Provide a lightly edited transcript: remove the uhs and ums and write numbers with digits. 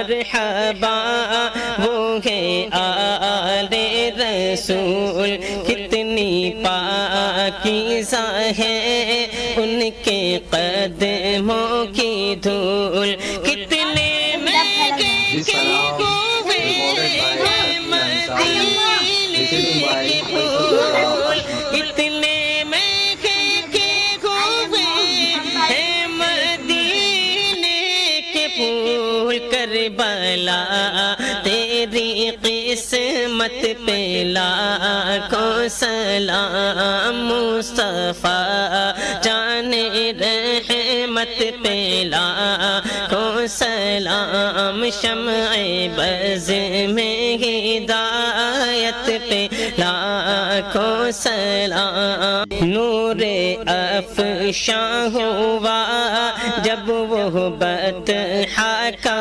مرحبا وہ ہے آل رسول کتنی پاکیزہ ہے ان کے قدموں کی دھول کتنے مہنگے کے ہوئے ہیں مدینے کے پھول کتنے مہنگے کے ہوئے ہیں مدینے کے پھول کربلا تیری قسمت پہ لاکھوں سلام مصطفیٰ جان رحمت پہ لاکھوں سلام شمع بز میں ہدایت پہ لاکھوں سلام نور افشاں ہوا جب وہ بطحہ کا